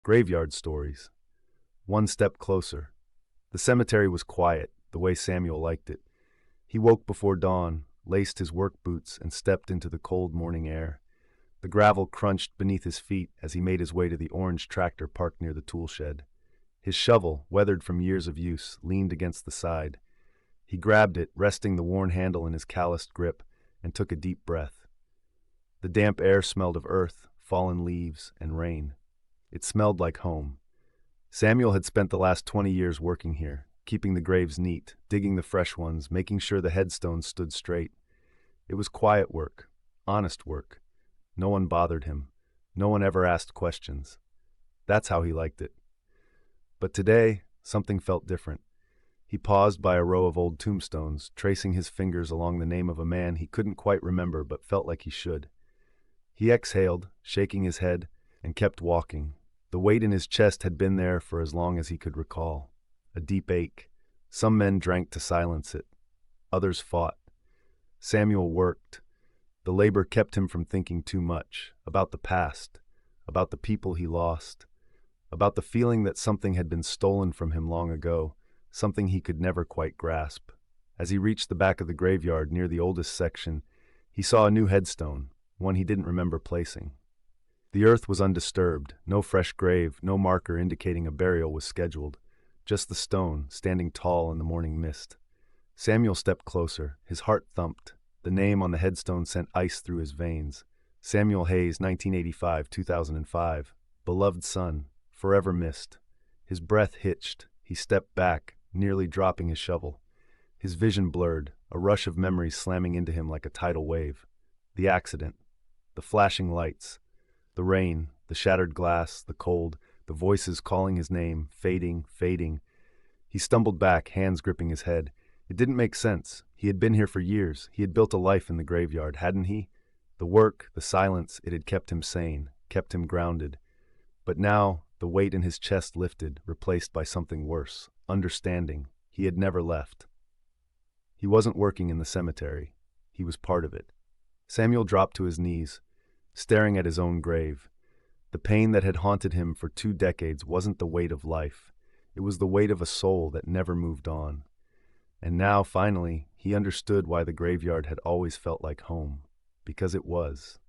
Graveyard stories. One step closer. The cemetery was quiet, the way Samuel liked it. He woke before dawn, laced his work boots, and stepped into the cold morning air. The gravel crunched beneath his feet as he made his way to the orange tractor parked near the tool shed. His shovel, weathered from years of use, leaned against the side. He grabbed it, resting the worn handle in his calloused grip, and took a deep breath. The damp air smelled of earth, fallen leaves, and rain. It smelled like home. Samuel had spent the last 20 years working here, keeping the graves neat, digging the fresh ones, making sure the headstones stood straight. It was quiet work, honest work. No one bothered him. No one ever asked questions. That's how he liked it. But today, something felt different. He paused by a row of old tombstones, tracing his fingers along the name of a man he couldn't quite remember but felt like he should. He exhaled, shaking his head, and kept walking. The weight in his chest had been there for as long as he could recall. A deep ache. Some men drank to silence it. Others fought. Samuel worked. The labor kept him from thinking too much, about the past, about the people he lost, about the feeling that something had been stolen from him long ago, something he could never quite grasp. As he reached the back of the graveyard near the oldest section, he saw a new headstone, one he didn't remember placing. The earth was undisturbed, no fresh grave, no marker indicating a burial was scheduled, just the stone, standing tall in the morning mist. Samuel stepped closer, his heart thumped. The name on the headstone sent ice through his veins. Samuel Hayes, 1985-2005. Beloved son, forever missed. His breath hitched. He stepped back, nearly dropping his shovel. His vision blurred, a rush of memories slamming into him like a tidal wave. The accident, the flashing lights, the rain, the shattered glass, the cold, the voices calling his name, fading, fading. He stumbled back, hands gripping his head. It didn't make sense. He had been here for years. He had built a life in the graveyard, hadn't he? The work, the silence, it had kept him sane, kept him grounded. But now, the weight in his chest lifted, replaced by something worse, understanding. He had never left. He wasn't working in the cemetery. He was part of it. Samuel dropped to his knees, staring at his own grave. The pain that had haunted him for 2 decades wasn't the weight of life. It was the weight of a soul that never moved on. And now, finally, he understood why the graveyard had always felt like home. Because it was.